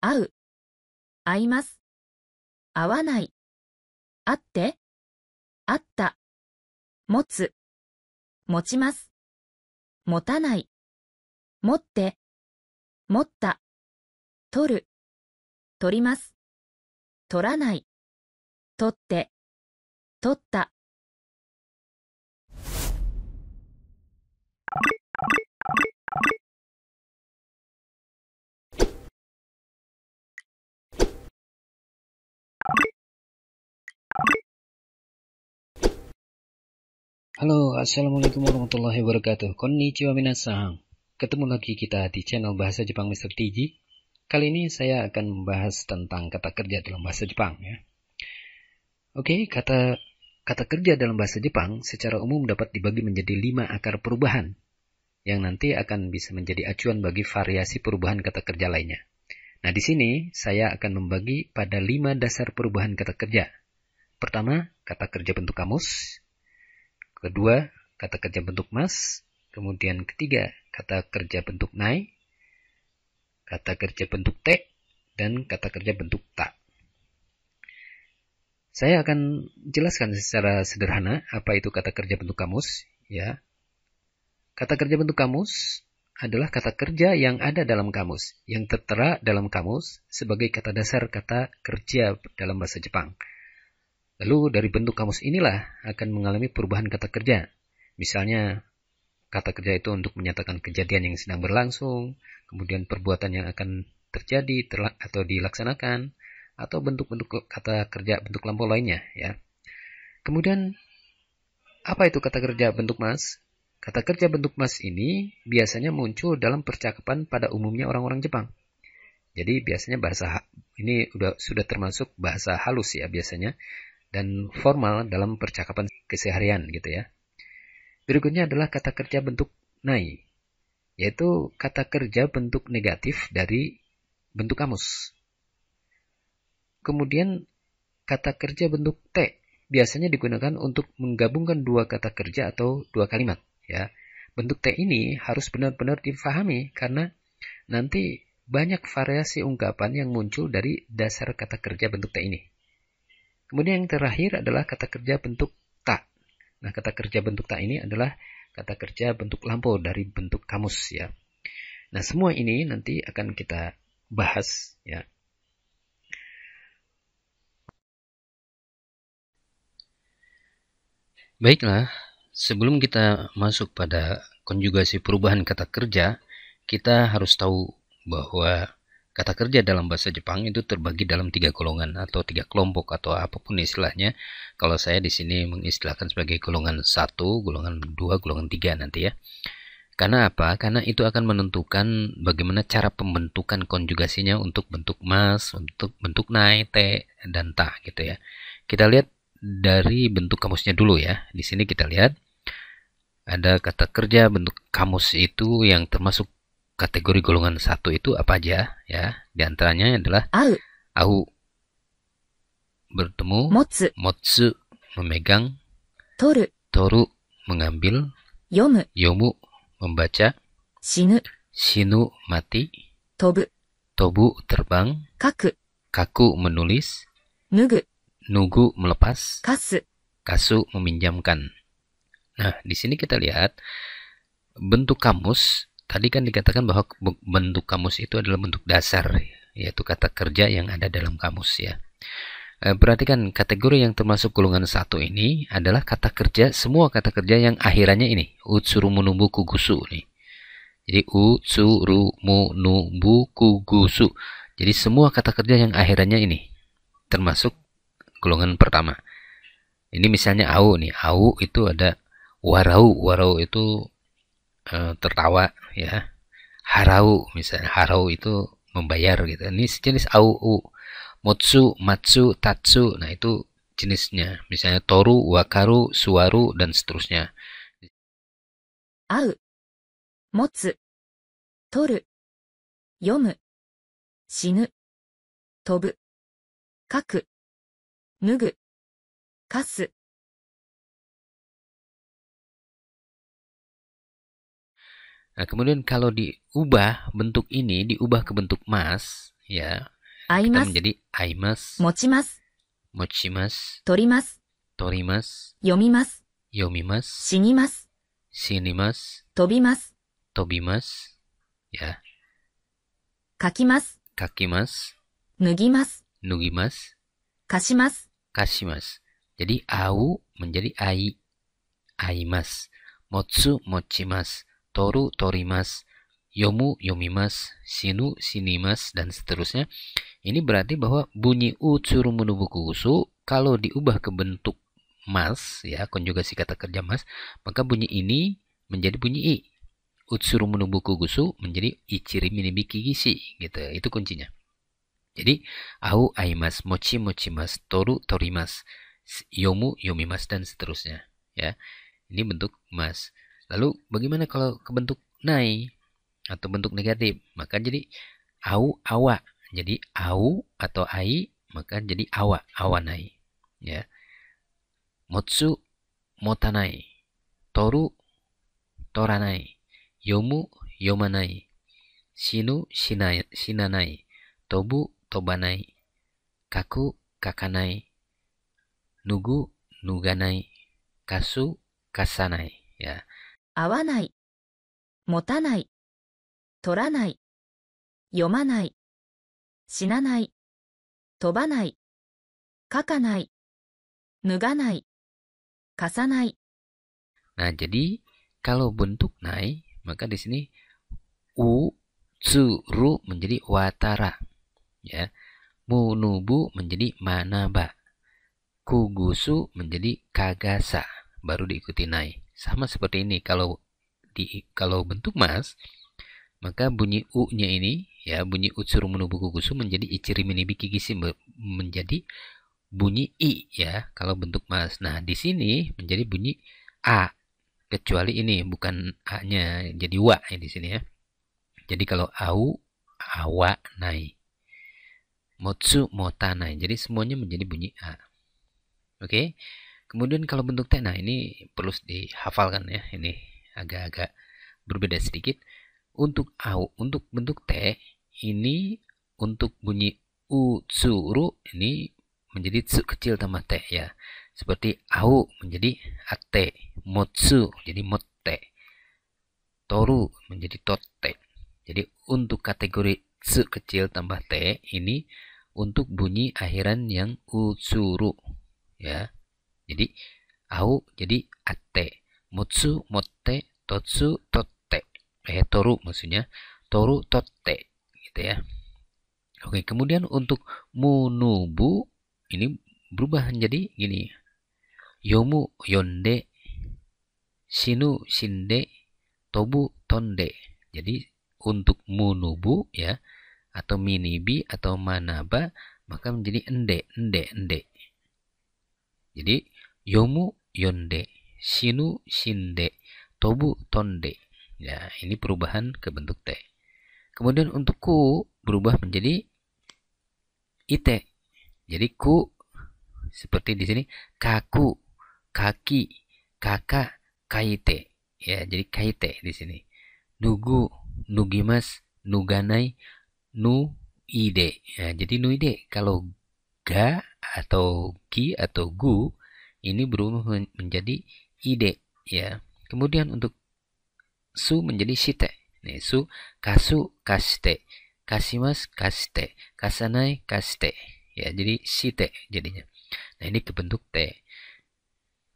会う、会います。会わない。会って、会った。持つ、持ちます。持たない。持って、持った。取る、取ります。取らない。取って、取った。Halo, assalamualaikum warahmatullahi wabarakatuh. Konnichiwa minasan. Ketemu lagi kita di channel Bahasa Jepang Mr. TG. Kali ini saya akan membahas tentang kata kerja dalam bahasa Jepang ya. Oke, kata kerja dalam bahasa Jepang secara umum dapat dibagi menjadi 5 akar perubahan yang nanti akan bisa menjadi acuan bagi variasi perubahan kata kerja lainnya. Nah, di sini saya akan membagi pada 5 dasar perubahan kata kerja. Pertama, kata kerja bentuk kamus. Kedua, kata kerja bentuk mas. Kemudian ketiga, kata kerja bentuk nai. Kata kerja bentuk te. Dan kata kerja bentuk ta. Saya akan jelaskan secara sederhana apa itu kata kerja bentuk kamus. Ya. Kata kerja bentuk kamus adalah kata kerja yang ada dalam kamus, yang tertera dalam kamus sebagai kata dasar kata kerja dalam bahasa Jepang. Lalu dari bentuk kamus inilah akan mengalami perubahan kata kerja. Misalnya, kata kerja itu untuk menyatakan kejadian yang sedang berlangsung, kemudian perbuatan yang akan terjadi atau dilaksanakan, atau bentuk-bentuk kata kerja bentuk lampau lainnya. Ya. Kemudian, apa itu kata kerja bentuk mas? Kata kerja bentuk mas ini biasanya muncul dalam percakapan pada umumnya orang-orang Jepang. Jadi biasanya bahasa ini sudah termasuk bahasa halus ya biasanya. Dan formal dalam percakapan keseharian gitu ya. Berikutnya adalah kata kerja bentuk nai, yaitu kata kerja bentuk negatif dari bentuk kamus. Kemudian kata kerja bentuk te biasanya digunakan untuk menggabungkan dua kata kerja atau dua kalimat. Ya, bentuk te ini harus benar-benar difahami karena nanti banyak variasi ungkapan yang muncul dari dasar kata kerja bentuk te ini. Kemudian yang terakhir adalah kata kerja bentuk ta. Nah, kata kerja bentuk ta ini adalah kata kerja bentuk lampau dari bentuk kamus ya. Nah, semua ini nanti akan kita bahas ya. Baiklah, sebelum kita masuk pada konjugasi perubahan kata kerja, kita harus tahu bahwa kata kerja dalam bahasa Jepang itu terbagi dalam 3 golongan atau 3 kelompok atau apapun istilahnya. Kalau saya di sini mengistilahkan sebagai golongan 1, golongan 2, golongan 3 nanti ya. Karena apa? Karena itu akan menentukan bagaimana cara pembentukan konjugasinya untuk bentuk mas, untuk bentuk nai, te, dan ta gitu ya. Kita lihat dari bentuk kamusnya dulu ya. Di sini kita lihat ada kata kerja bentuk kamus itu yang termasuk kategori golongan 1 itu apa aja ya? Di antaranya adalah au bertemu, motsu memegang, toru mengambil, yomu membaca, shinu mati, tobu terbang, kaku menulis, nugu melepas, kasu meminjamkan. Nah, di sini kita lihat bentuk kamus. Tadi kan dikatakan bahwa bentuk kamus itu adalah bentuk dasar, yaitu kata kerja yang ada dalam kamus ya. Perhatikan kategori yang termasuk golongan 1 ini adalah kata kerja, semua kata kerja yang akhirannya ini, utsurumunumbu kugusu nih. Jadi utsurumunumbu kugusu. Jadi semua kata kerja yang akhirannya ini termasuk golongan pertama. Ini misalnya au nih, au itu ada warau itu tertawa ya. Harau misalnya, harau itu membayar gitu. Ini sejenis au. Motsu, matsu, tatsu. Nah, itu jenisnya. Misalnya toru, wakaru, suwaru dan seterusnya. Au, motsu, toru, yomu, shinu, tobu, kaku, nugu, kasu. Nah, kemudian kalau diubah bentuk ini, diubah ke bentuk mas, ya, 会い kita ます。 menjadi aimas, 持ちます。 mochimas, 取ります。 torimas, 読みます。 yomimas, 死にます。 shinimas, 飛びます。 tobimas, ya, 書きます。 kakimas, 脱ぎます。 nugimas, 貸します。 kashimas. Jadi au menjadi ai, aimas, motsu mochimas, toru torimas, yomu yomimas, shinu shinimas, dan seterusnya. Ini berarti bahwa bunyi utsuru munubukugusu kalau diubah ke bentuk mas, ya, konjugasi kata kerja mas, maka bunyi ini menjadi bunyi i. Utsuru munubukugusu menjadi ichiri minibiki gishi, gitu. Itu kuncinya. Jadi au aimas, mochi mochimas, toru torimas, yomu yomimas, dan seterusnya, ya. Ini bentuk mas. Lalu bagaimana kalau ke bentuk nai atau bentuk negatif? Maka jadi au awa. Jadi au atau ai maka jadi awa, awanai, ya. Motsu motanai, toru toranai, yomu yomanai, shinu shinanai, tobu tobanai, kaku kakanai, nugu nuganai, kasu kasanai, ya. 会わない。持たない。取らない。読まない。死なない。飛ばない。書かない。脱がない。貸さない。 Nah, jadi kalau bentuk nai, maka di sini utsuru menjadi watara, ya. Munubu menjadi manaba. Kugusu menjadi kagasa, baru diikuti nai. Sama seperti ini kalau bentuk mas, maka bunyi u-nya ini, ya, bunyi utsuru menubu kugusu menjadi ichiri minibiki gishi, menjadi bunyi i, ya, kalau bentuk mas. Nah, di sini menjadi bunyi a, kecuali ini bukan a-nya jadi wa ya di sini, ya. Jadi kalau au, awa, nai, motsu, motanai, jadi semuanya menjadi bunyi a. Oke. Kemudian kalau bentuk te, nah ini perlu dihafalkan, ya. Ini agak-agak berbeda sedikit. Untuk bentuk te ini, untuk bunyi utsuru ini menjadi tsu kecil tambah te, ya. Seperti au menjadi ate, motsu jadi motte, toru menjadi totte. Jadi untuk kategori tsu kecil tambah te ini untuk bunyi akhiran yang utsuru, ya. Jadi au jadi ate, motsu motte, totsu totte. Toru maksudnya, toru totte, gitu, ya. Oke, kemudian untuk munubu ini berubah menjadi gini. Yomu yonde, shinu shinde, tobu tonde. Jadi untuk munubu, ya, atau minibi atau manaba, maka menjadi ende. Jadi yomu yonde, shinu shinde, tobu tonde. Ya, ini perubahan ke bentuk te. Kemudian untuk ku berubah menjadi ite. Jadi ku seperti di sini kaku, kaki, kakak, kaite. Ya, jadi kaite di sini. Nugu, nugimas, nuganai, nuide. Ya, jadi nuide kalau ga atau gi atau gu ini berubah menjadi ide, ya. Kemudian untuk su menjadi shite. Nih, su, kasu, kashite, kasimas, kashite, kasanai, kashite. Ya, jadi shite jadinya. Nah, ini ke bentuk te.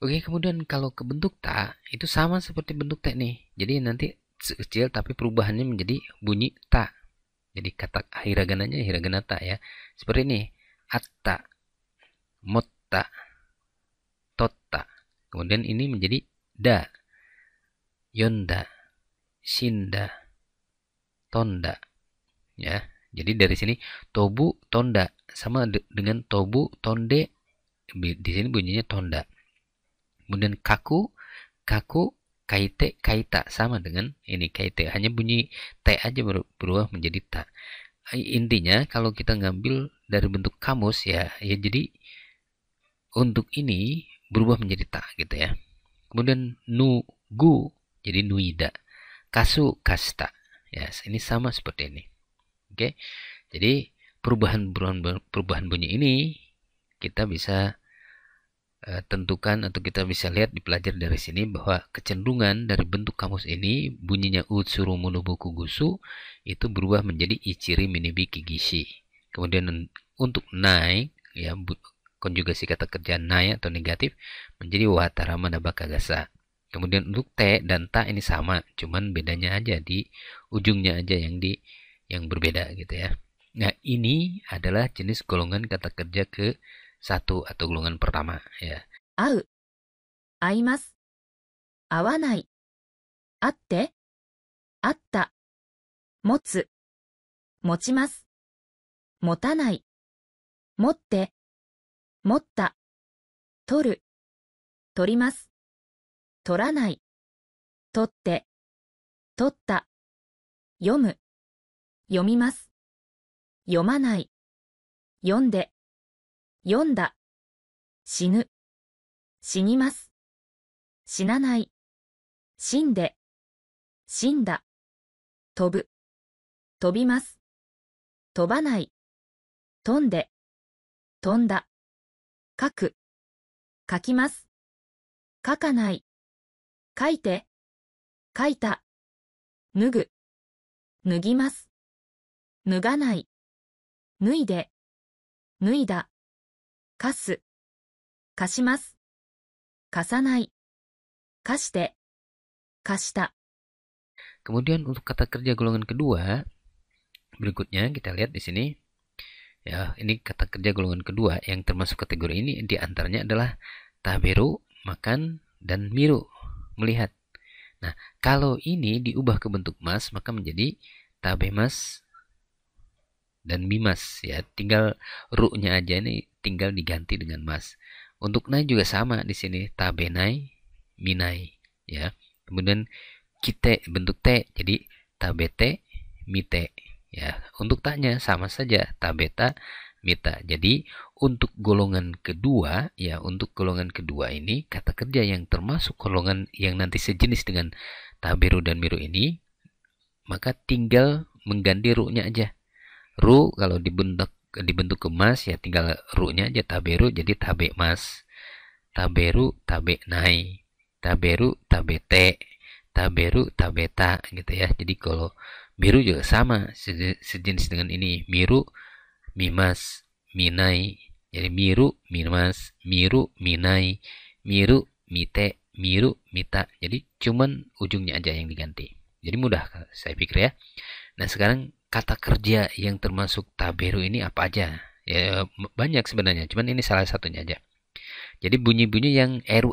Oke, kemudian kalau ke bentuk ta, itu sama seperti bentuk te nih. Jadi nanti kecil tapi perubahannya menjadi bunyi ta. Jadi kata hiragananya hiragana ta, ya. Seperti ini. Atta, motta, totta. Kemudian ini menjadi da, yonda, shinda, tonda, ya. Jadi dari sini tobu tonda sama dengan tobu tonde, di sini bunyinya tonda. Kemudian kaku kaite kaita sama dengan ini kaite, hanya bunyi t aja berubah menjadi ta. Intinya kalau kita ngambil dari bentuk kamus, ya jadi untuk ini berubah menjadi ta, gitu, ya. Kemudian nugu jadi nuida, kasu kasta, ya, ini sama seperti ini. Oke. Jadi perubahan bunyi ini kita bisa tentukan atau kita bisa lihat dipelajari dari sini bahwa kecenderungan dari bentuk kamus ini bunyinya utsuru monoboku gusu itu berubah menjadi ichiri minibiki gishi. Kemudian untuk nai ya konjugasi kata kerja nai atau negatif menjadi watarama nabakagasa. Kemudian untuk te dan ta ini sama, cuman bedanya aja di ujungnya aja yang berbeda gitu ya. Nah, ini adalah jenis golongan kata kerja ke satu atau golongan pertama ya. 会う、会います。会わない。会って、会った。持つ、持ちます。持たない。持って、持った。取る、取ります。取らない。取って、取った。読む、読みます。読まない。読んで、読んだ。死ぬ、死にます。死なない。死んで、死んだ。飛ぶ、飛びます。飛ばない。飛んで、飛んだ。書く、書きます。書かない。書いて、書いた。脱ぐ、脱ぎます。脱がない。脱いで、脱いだ。貸す、貸します。貸さない。貸して、貸した。Kemudian untuk kata kerja golongan kedua, berikutnya kita lihat di sini. Ya, ini kata kerja golongan kedua yang termasuk kategori ini di antaranya adalah taberu, makan, dan miru, melihat. Nah, kalau ini diubah ke bentuk mas, maka menjadi tabemas dan mimas ya. Tinggal ru-nya aja ini tinggal diganti dengan mas. Untuk nai juga sama di sini, tabenai, minai ya. Kemudian kite bentuk te jadi tabete, mite ya. Untuk tanya sama saja, tabeta, mita. Jadi untuk golongan kedua ya, untuk golongan kedua ini kata kerja yang termasuk golongan yang nanti sejenis dengan taberu dan miru ini, maka tinggal mengganti ru-nya aja. Ru kalau dibentuk ke mas ya tinggal ru-nya aja, taberu jadi tabe mas, taberu tabe nai, taberu tabete, taberu tabeta gitu ya. Jadi kalau miru juga sama sejenis dengan ini, miru mimas minai. Jadi miru mimas, miru minai, miru mite, miru mita. Jadi cuman ujungnya aja yang diganti. Jadi mudah saya pikir ya. Nah, sekarang kata kerja yang termasuk taberu ini apa aja? Ya banyak sebenarnya, cuman ini salah satunya aja. Jadi bunyi-bunyi yang eru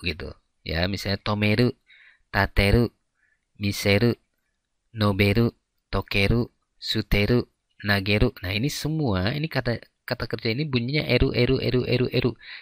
gitu. Ya, misalnya tomeru, tateru, miseru, noberu, tokeru, suteru, nageru. Nah, ini semua ini kata kerja ini bunyinya eru.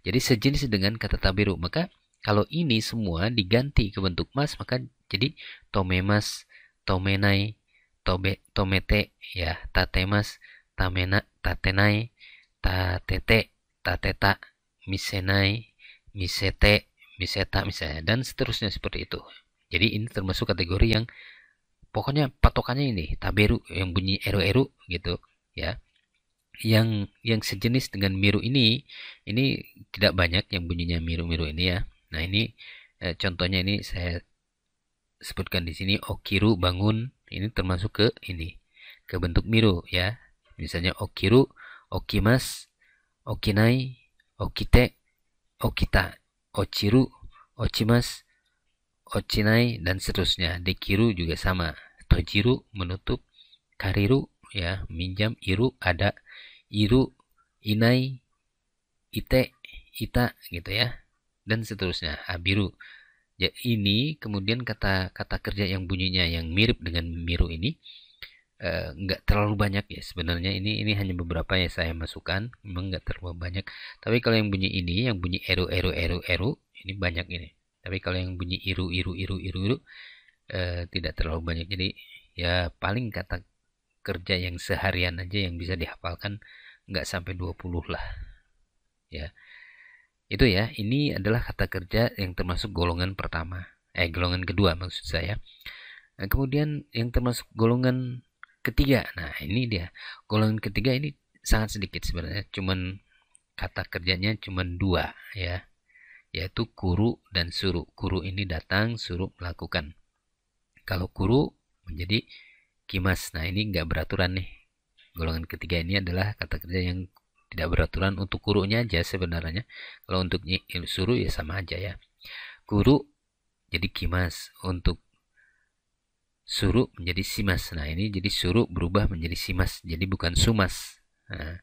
Jadi sejenis dengan kata taberu. Maka kalau ini semua diganti ke bentuk mas, maka jadi tomemas, tomenai, tomete ya, tatemas, tamena, tatenai, tatete, tateta, misenai, misete, miseta misalnya, dan seterusnya seperti itu. Jadi ini termasuk kategori yang pokoknya patokannya ini taberu yang bunyi eru gitu ya. Yang sejenis dengan miru ini tidak banyak yang bunyinya miru ini ya. Nah, ini contohnya ini saya sebutkan di sini, okiru bangun, ini termasuk ke ini, ke bentuk miru ya. Misalnya okiru, okimas, okinai, okite, okita, ochiru, ochimas, ochinai, dan seterusnya. Dekiru juga sama. Tojiru menutup, kariru ya minjam, iru ada, iru, inai, ite, ita gitu ya, dan seterusnya. Abiru. Ya, ini kemudian kata kerja yang bunyinya yang mirip dengan miru ini nggak terlalu banyak ya sebenarnya. Ini hanya beberapa yang saya masukkan, memang nggak terlalu banyak. Tapi kalau yang bunyi ini, yang bunyi eru ini banyak ini. Tapi kalau yang bunyi iru tidak terlalu banyak. Jadi ya paling kata kerja yang seharian aja yang bisa dihafalkan nggak sampai 20 lah ya. Itu ya, ini adalah kata kerja yang termasuk golongan pertama, golongan kedua maksud saya. Nah, kemudian yang termasuk golongan ketiga. Nah, ini dia. Golongan ketiga ini sangat sedikit sebenarnya. Cuman kata kerjanya cuman 2 ya. Yaitu kuru dan suru. Kuru ini datang, suru melakukan. Kalau kuru menjadi kimas. Nah, ini nggak beraturan nih. Golongan ketiga ini adalah kata kerja yang tidak beraturan. Untuk kurunya aja sebenarnya. Kalau untuk suru ya sama aja ya. Kuru jadi kimas. Untuk suru menjadi simas. Nah, ini jadi suru berubah menjadi simas. Jadi bukan sumas. Nah,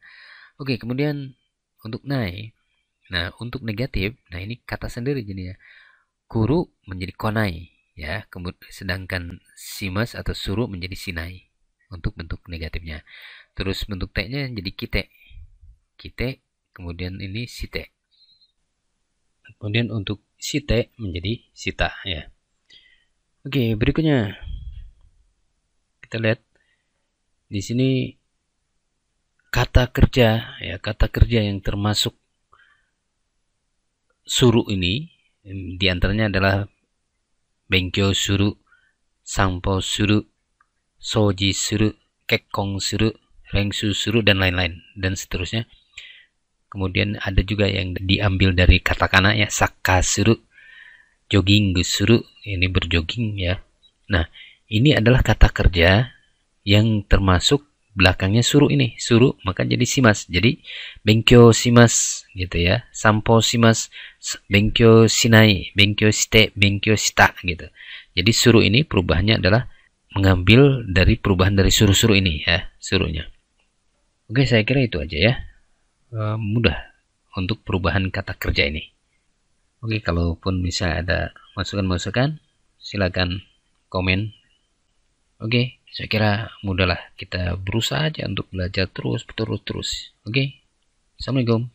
oke, kemudian untuk nai. Nah, untuk negatif, nah ini kata sendiri jadinya. Kuru menjadi konai. Ya, sedangkan simas atau suru menjadi sinai. Untuk bentuk negatifnya. Terus bentuk T-nya jadi kite. Kite, kemudian ini site. Kemudian untuk site menjadi sita ya. Oke, berikutnya kita lihat di sini kata kerja ya, kata kerja yang termasuk suru ini diantaranya adalah benkyou suru, sampo suru, soji suru, kekkong suru, rengsu suru, dan lain-lain dan seterusnya. Kemudian ada juga yang diambil dari katakana ya, sakka suru, jogging suru, ini berjogging ya. Nah, ini adalah kata kerja yang termasuk belakangnya suru ini. Suru maka jadi simas. Jadi benkyou shimasu gitu ya. Sampo shimasu, benkyou shinai, benkyou shite, benkyou shita gitu. Jadi suru ini perubahannya adalah mengambil dari perubahan dari suru-suru ini ya, surunya. Oke, saya kira itu aja ya. Mudah untuk perubahan kata kerja ini. Oke, kalaupun bisa ada masukan-masukan, silakan komen. Oke, saya kira mudahlah, kita berusaha aja untuk belajar terus. Oke, Assalamualaikum.